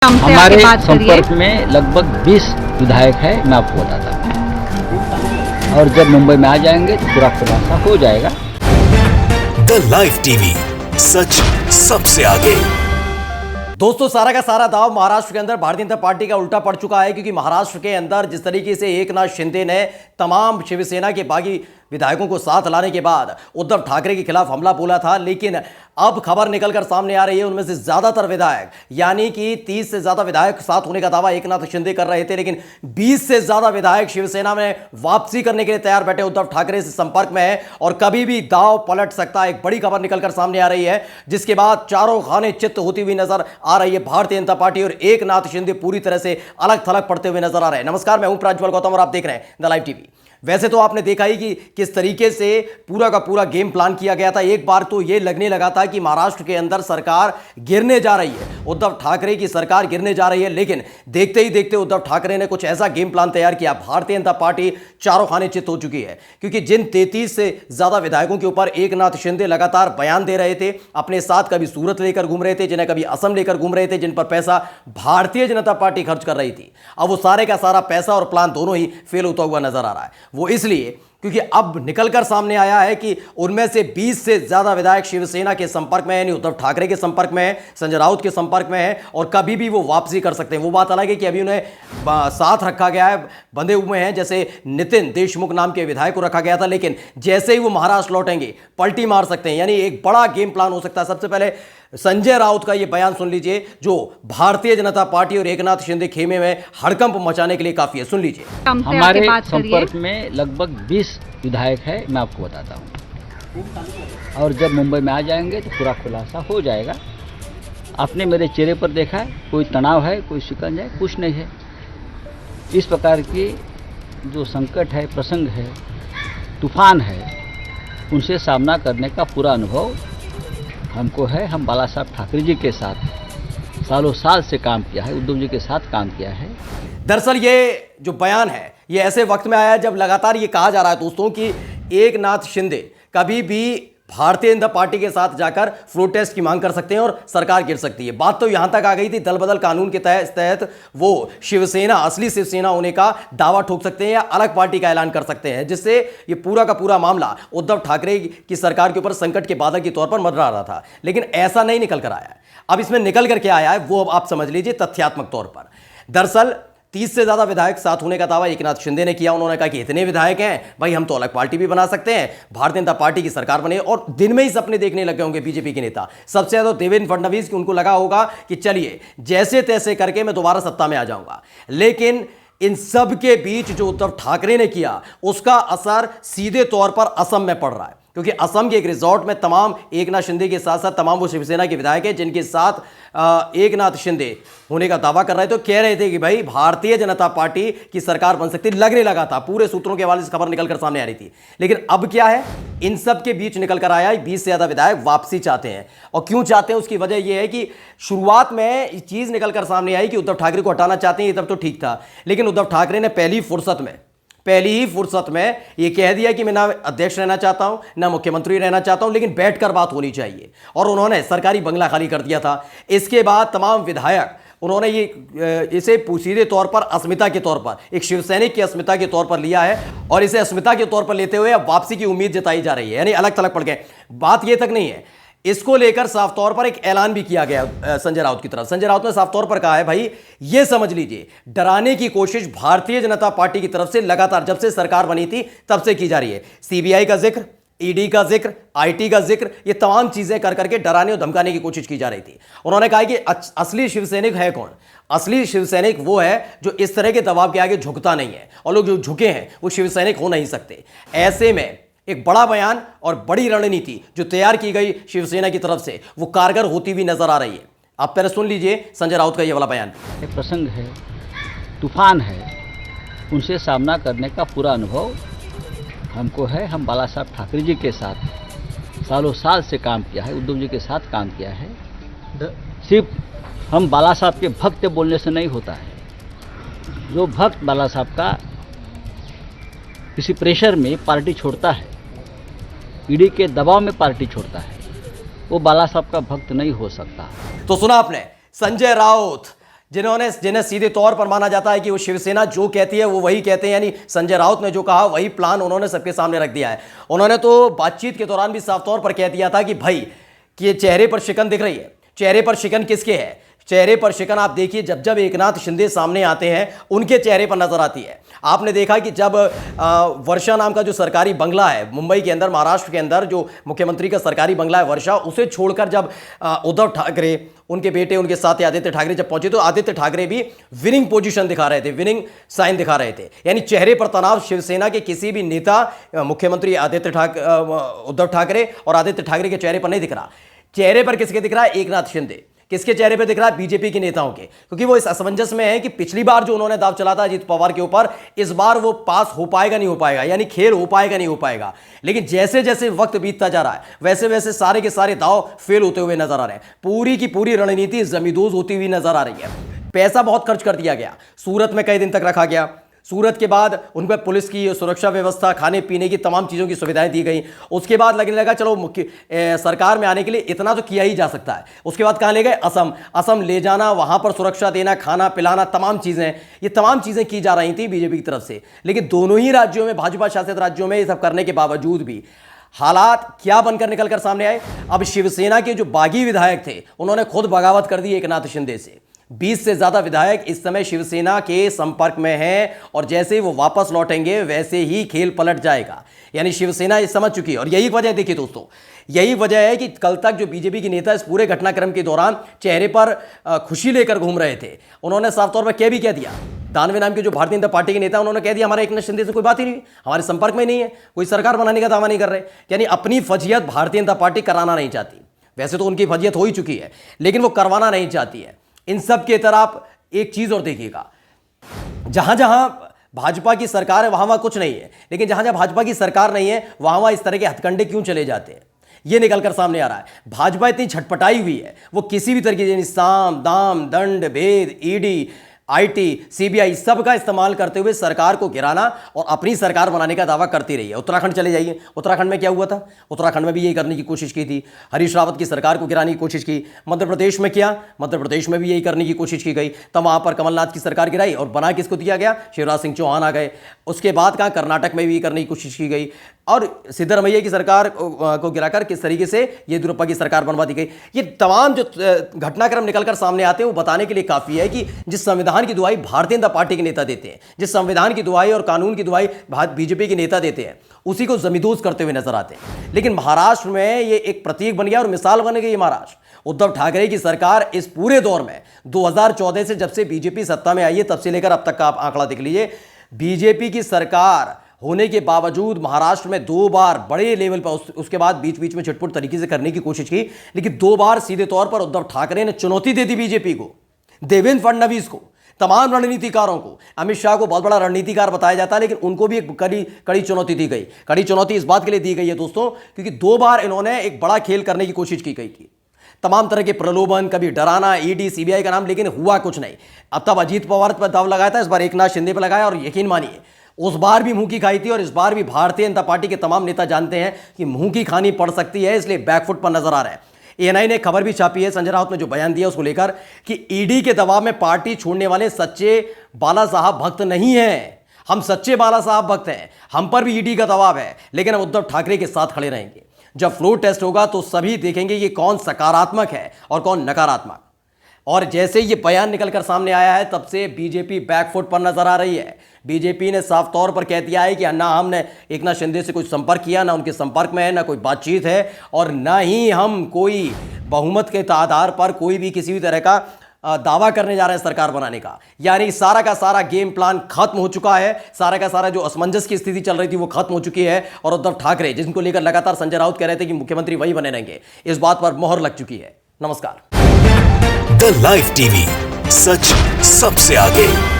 हमारे संपर्क में लगभग 20 विधायक है, मैं आपको बताता हूँ। और जब मुंबई में आ जाएंगे तो पूरा खुलासा हो जाएगा। द लाइव टीवी, सच सबसे आगे। दोस्तों, सारा का सारा दाव महाराष्ट्र के अंदर भारतीय जनता पार्टी का उल्टा पड़ चुका है, क्योंकि महाराष्ट्र के अंदर जिस तरीके से एकनाथ शिंदे ने तमाम शिवसेना के बागी विधायकों को साथ लाने के बाद उद्धव ठाकरे के खिलाफ हमला बोला था, लेकिन अब खबर निकलकर सामने आ रही है उनमें से ज्यादातर विधायक, यानी कि 30 से ज्यादा विधायक साथ होने का दावा एकनाथ शिंदे कर रहे थे, लेकिन 20 से ज्यादा विधायक शिवसेना में वापसी करने के लिए तैयार बैठे उद्धव ठाकरे से संपर्क में है और कभी भी दाव पलट सकता है। एक बड़ी खबर निकलकर सामने आ रही है, जिसके बाद चारों खाने चित्त होती हुई नजर आ रही है भारतीय जनता पार्टी और एकनाथ शिंदे पूरी तरह से अलग थलग पड़ते हुए नजर आ रहे हैं। नमस्कार, मैं हूं प्रज्वल गौतम और आप देख रहे हैं द लाइव टीवी। वैसे तो आपने देखा ही कि किस तरीके से पूरा का पूरा गेम प्लान किया गया था। एक बार तो यह लगने लगा था कि महाराष्ट्र के अंदर सरकार गिरने जा रही है, उद्धव ठाकरे की सरकार गिरने जा रही है, लेकिन देखते ही देखते उद्धव ठाकरे ने कुछ ऐसा गेम प्लान तैयार किया, भारतीय जनता पार्टी चारों खाने चित हो चुकी है। क्योंकि जिन 33 से ज्यादा विधायकों के ऊपर एकनाथ शिंदे लगातार बयान दे रहे थे, अपने साथ कभी सूरत लेकर घूम रहे थे, जिन्हें कभी असम लेकर घूम रहे थे, जिन पर पैसा भारतीय जनता पार्टी खर्च कर रही थी, अब वो सारे का सारा पैसा और प्लान दोनों ही फेल होता हुआ नजर आ रहा है। वो इसलिए क्योंकि अब निकलकर सामने आया है कि उनमें से 20 से ज्यादा विधायक शिवसेना के संपर्क में है, यानी उद्धव ठाकरे के संपर्क में है, संजय राउत के संपर्क में है और कभी भी वो वापसी कर सकते हैं। वो बात अलग है कि अभी उन्हें साथ रखा गया है, बंधे हुए हैं, जैसे नितिन देशमुख नाम के विधायक को रखा गया था, लेकिन जैसे ही वो महाराष्ट्र लौटेंगे पलटी मार सकते हैं, यानी एक बड़ा गेम प्लान हो सकता है। सबसे पहले संजय राउत का ये बयान सुन लीजिए, जो भारतीय जनता पार्टी और एकनाथ शिंदे खेमे में हड़कंप मचाने के लिए काफी है। सुन लीजिए। हमारे संपर्क में लगभग 20 विधायक है, मैं आपको बताता हूँ। और जब मुंबई में आ जाएंगे तो पूरा खुलासा हो जाएगा। आपने मेरे चेहरे पर देखा है, कोई तनाव है, कोई शिकंज है, कुछ नहीं है। इस प्रकार की जो संकट है, प्रसंग है, तूफान है, उनसे सामना करने का पूरा अनुभव हमको है। हम बाला साहब ठाकरे जी के साथ सालों साल से काम किया है, उद्धव जी के साथ काम किया है। दरअसल ये जो बयान है, ये ऐसे वक्त में आया है जब लगातार ये कहा जा रहा है दोस्तों कि एकनाथ शिंदे कभी भी भारतीय जनता पार्टी के साथ जाकर फ्लोर टेस्ट की मांग कर सकते हैं और सरकार गिर सकती है। बात तो यहां तक आ गई थी, दल बदल कानून के तहत वो शिवसेना, असली शिवसेना होने का दावा ठोक सकते हैं या अलग पार्टी का ऐलान कर सकते हैं, जिससे ये पूरा का पूरा मामला उद्धव ठाकरे की सरकार के ऊपर संकट के बादल के तौर पर मंडरा रहा था। लेकिन ऐसा नहीं निकल कर आया है। अब इसमें निकल कर क्या आया है वो अब आप समझ लीजिए तथ्यात्मक तौर पर। दरअसल 30 से ज्यादा विधायक साथ होने का दावा एकनाथ शिंदे ने किया। उन्होंने कहा कि इतने विधायक हैं भाई, हम तो अलग पार्टी भी बना सकते हैं, भारतीय जनता पार्टी की सरकार बने। और दिन में ही सपने देखने लगे होंगे बीजेपी के नेता, सबसे ज्यादा देवेंद्र फडणवीस की। उनको लगा होगा कि चलिए जैसे तैसे करके मैं दोबारा सत्ता में आ जाऊंगा। लेकिन इन सब के बीच जो उद्धव ठाकरे ने किया, उसका असर सीधे तौर पर असम में पड़ रहा है, क्योंकि असम के एक रिजॉर्ट में तमाम एकनाथ शिंदे के साथ साथ तमाम वो शिवसेना के विधायक हैं जिनके साथ एकनाथ शिंदे होने का दावा कर रहे थे, तो कह रहे थे कि भाई भारतीय जनता पार्टी की सरकार बन सकती, लगने लगा था। पूरे सूत्रों के हवाले से खबर निकलकर सामने आ रही थी। लेकिन अब क्या है, इन सब के बीच निकल कर आया 20 से ज्यादा विधायक वापसी चाहते हैं। और क्यों चाहते हैं, उसकी वजह यह है कि शुरुआत में चीज निकलकर सामने आई कि उद्धव ठाकरे को हटाना चाहते हैं, ये तब तो ठीक था, लेकिन उद्धव ठाकरे ने पहली ही फुर्सत में ये कह दिया कि मैं ना अध्यक्ष रहना चाहता हूं, ना मुख्यमंत्री रहना चाहता हूं, लेकिन बैठकर बात होनी चाहिए। और उन्होंने सरकारी बंगला खाली कर दिया था। इसके बाद तमाम विधायक, उन्होंने ये इसे सीधे तौर पर अस्मिता के तौर पर, एक शिवसैनिक की अस्मिता के तौर पर लिया है और इसे अस्मिता के तौर पर लेते हुए अब वापसी की उम्मीद जताई जा रही है, यानी अलग थलग पड़ गए। बात यह तक नहीं है, इसको लेकर साफ तौर पर एक ऐलान भी किया गया संजय राउत की तरफ। संजय राउत ने साफ तौर पर कहा है, भाई ये समझ लीजिए डराने की कोशिश भारतीय जनता पार्टी की तरफ से लगातार जब से सरकार बनी थी तब से की जा रही है। सीबीआई का जिक्र, ईडी का जिक्र, आईटी का जिक्र, ये तमाम चीजें कर करके डराने और धमकाने की कोशिश की जा रही थी। उन्होंने कहा कि असली शिवसैनिक है कौन? असली शिवसैनिक वो है जो इस तरह के दबाव के आगे झुकता नहीं है, और लोग जो झुके हैं वो शिवसैनिक हो नहीं सकते। ऐसे में एक बड़ा बयान और बड़ी रणनीति जो तैयार की गई शिवसेना की तरफ से, वो कारगर होती हुई नजर आ रही है। आप पहले सुन लीजिए संजय राउत का ये वाला बयान। एक प्रसंग है, तूफान है, उनसे सामना करने का पूरा अनुभव हमको है। हम बाला साहब ठाकरे जी के साथ सालों साल से काम किया है, उद्धव जी के साथ काम किया है। सिर्फ हम बाला साहब के भक्त बोलने से नहीं होता है। जो भक्त बाला साहब का किसी प्रेशर में पार्टी छोड़ता है, ईडी के दबाव में पार्टी छोड़ता है, वो बाला साहब का भक्त नहीं हो सकता। तो सुना आपने, संजय राउत जिन्हें सीधे तौर पर माना जाता है कि वो शिवसेना जो कहती है वो वही कहते हैं, यानी संजय राउत ने जो कहा वही प्लान उन्होंने सबके सामने रख दिया है। उन्होंने तो बातचीत के दौरान भी साफ तौर पर कह दिया था कि भाई कि ये चेहरे पर शिकन दिख रही है, चेहरे पर शिकन किसके है? चेहरे पर शिकन आप देखिए जब जब एकनाथ शिंदे सामने आते हैं उनके चेहरे पर नजर आती है। आपने देखा कि जब वर्षा नाम का जो सरकारी बंगला है मुंबई के अंदर, महाराष्ट्र के अंदर जो मुख्यमंत्री का सरकारी बंगला है वर्षा, उसे छोड़कर जब उद्धव ठाकरे, उनके बेटे, उनके साथ आदित्य ठाकरे जब पहुंचे तो आदित्य ठाकरे भी विनिंग पोजीशन दिखा रहे थे, विनिंग साइन दिखा रहे थे। यानी चेहरे पर तनाव शिवसेना के किसी भी नेता, मुख्यमंत्री उद्धव ठाकरे और आदित्य ठाकरे के चेहरे पर नहीं दिख रहा। चेहरे पर किसके दिख रहा है? एकनाथ शिंदे। किसके चेहरे पे दिख रहा है? बीजेपी के नेताओं के, क्योंकि वो इस असमंजस में है कि पिछली बार जो उन्होंने दांव चला था अजीत पवार के ऊपर, इस बार वो पास हो पाएगा नहीं हो पाएगा, यानी खेल हो पाएगा नहीं हो पाएगा। लेकिन जैसे जैसे वक्त बीतता जा रहा है वैसे वैसे सारे के सारे दांव फेल होते हुए नजर आ रहे हैं। पूरी की पूरी रणनीति जमींदोज होती हुई नजर आ रही है। पैसा बहुत खर्च कर दिया गया, सूरत में कई दिन तक रखा गया, सूरत के बाद उन पर पुलिस की सुरक्षा व्यवस्था, खाने पीने की तमाम चीज़ों की सुविधाएं दी गई। उसके बाद लगने लगा चलो सरकार में आने के लिए इतना तो किया ही जा सकता है। उसके बाद कहाँ ले गए? असम ले जाना, वहाँ पर सुरक्षा देना, खाना पिलाना, तमाम चीज़ें, ये तमाम चीज़ें की जा रही थी बीजेपी की तरफ से। लेकिन दोनों ही राज्यों में, भाजपा शासित राज्यों में, ये सब करने के बावजूद भी हालात क्या बनकर निकलकर सामने आए? अब शिवसेना के जो बागी विधायक थे उन्होंने खुद बगावत कर दी एकनाथ शिंदे से। 20 से ज्यादा विधायक इस समय शिवसेना के संपर्क में हैं और जैसे ही वो वापस लौटेंगे वैसे ही खेल पलट जाएगा। यानी शिवसेना ये समझ चुकी है। और यही वजह, देखिए दोस्तों, यही वजह है कि कल तक जो बीजेपी के नेता इस पूरे घटनाक्रम के दौरान चेहरे पर खुशी लेकर घूम रहे थे, उन्होंने साफ तौर पर कह भी कह दिया, दानवे नाम के जो भारतीय जनता पार्टी के नेता उन्होंने कह दिया हमारा एकनाथ शिंदे से कोई बात ही नहीं, हमारे संपर्क में नहीं है, कोई सरकार बनाने का दावा नहीं कर रहे। यानी अपनी फजीयत भारतीय जनता पार्टी कराना नहीं चाहती। वैसे तो उनकी फजीयत हो ही चुकी है लेकिन वो करवाना नहीं चाहती है। इन सब के तरफ एक चीज और देखिएगा, जहां जहां भाजपा की सरकार है वहां वहां कुछ नहीं है, लेकिन जहां जहां भाजपा की सरकार नहीं है वहां वहां इस तरह के हथकंडे क्यों चले जाते हैं, ये निकलकर सामने आ रहा है। भाजपा इतनी छटपटाई हुई है, वो किसी भी तरीके से साम दाम दंड भेद, ईडी, आईटी, सीबीआई सब का इस्तेमाल करते हुए सरकार को गिराना और अपनी सरकार बनाने का दावा करती रही है। उत्तराखंड चले जाइए, उत्तराखंड में क्या हुआ था? उत्तराखंड में भी यही करने की कोशिश की थी, हरीश रावत की सरकार को गिराने की कोशिश की। मध्य प्रदेश में किया, मध्य प्रदेश में भी यही करने की कोशिश की गई, तब वहां पर कमलनाथ की सरकार गिराई और बना किसको दिया गया? शिवराज सिंह चौहान आ गए। उसके बाद कहाँ? कर्नाटक में भी करने की कोशिश की गई और सिद्धरमैया की सरकार को गिराकर किस तरीके से येदियुरप्पा की सरकार बनवा दी गई। ये तमाम जो घटनाक्रम निकलकर सामने आते हैं वो बताने के लिए काफी है कि जिस संविधान की दुहाई भारतीय जनता पार्टी के नेता देते हैं, जिस संविधान की दुहाई और कानून की दुहाई बीजेपी के नेता देते हैं, उसी को जमींदोज करते हुए नजर आते हैं। लेकिन महाराष्ट्र में ये एक प्रतीक बन गया और मिसाल बन गई। महाराष्ट्र उद्धव ठाकरे की सरकार इस पूरे दौर में 2014 से जब से बीजेपी सत्ता में आई है तब से लेकर अब तक का आप आंकड़ा देख लीजिए, बीजेपी की सरकार होने के बावजूद महाराष्ट्र में 2 बार बड़े लेवल पर, उसके बाद बीच बीच में छिटपुट तरीके से करने की कोशिश की, लेकिन 2 बार सीधे तौर पर उद्धव ठाकरे ने चुनौती दे दी बीजेपी को, देवेंद्र फडणवीस को, तमाम रणनीतिकारों को। अमित शाह को बहुत बड़ा रणनीतिकार बताया जाता है लेकिन उनको भी एक कड़ी चुनौती दी गई। कड़ी चुनौती इस बात के लिए दी गई है दोस्तों क्योंकि 2 बार इन्होंने एक बड़ा खेल करने की कोशिश की गई थी, तमाम तरह के प्रलोभन, कभी डराना, ईडी सीबीआई का नाम, लेकिन हुआ कुछ नहीं। अब तब अजीत पवार पर दाव लगाया था, इस बार एकनाथ शिंदे पर लगाया और यकीन मानिए उस बार भी मुंह की खाई थी और इस बार भी भारतीय जनता पार्टी के तमाम नेता जानते हैं कि मुंह की खानी पड़ सकती है, इसलिए बैकफुट पर नजर आ रहा है। एएनआई ने खबर भी छापी है संजय राउत ने जो बयान दिया उसको लेकर कि ईडी के दबाव में पार्टी छोड़ने वाले सच्चे बाला साहब भक्त नहीं हैं, हम सच्चे बाला साहब भक्त हैं, हम पर भी ईडी का दबाव है लेकिन हम उद्धव ठाकरे के साथ खड़े रहेंगे। जब फ्लोर टेस्ट होगा तो सभी देखेंगे कि कौन सकारात्मक है और कौन नकारात्मक। और जैसे ये बयान निकलकर सामने आया है तब से बीजेपी बैकफुट पर नजर आ रही है। बीजेपी ने साफ तौर पर कह दिया है कि ना हमने एकनाथ शिंदे से कोई संपर्क किया, ना उनके संपर्क में है, ना कोई बातचीत है और ना ही हम कोई बहुमत के आधार पर कोई भी किसी भी तरह का दावा करने जा रहे हैं सरकार बनाने का। यानी सारा का सारा गेम प्लान खत्म हो चुका है, सारा का सारा जो असमंजस की स्थिति चल रही थी वो खत्म हो चुकी है और उद्धव ठाकरे जिनको लेकर लगातार संजय राउत कह रहे थे कि मुख्यमंत्री वही बने रहेंगे, इस बात पर मोहर लग चुकी है। नमस्कार। द लाइव टीवी, सच सबसे आगे।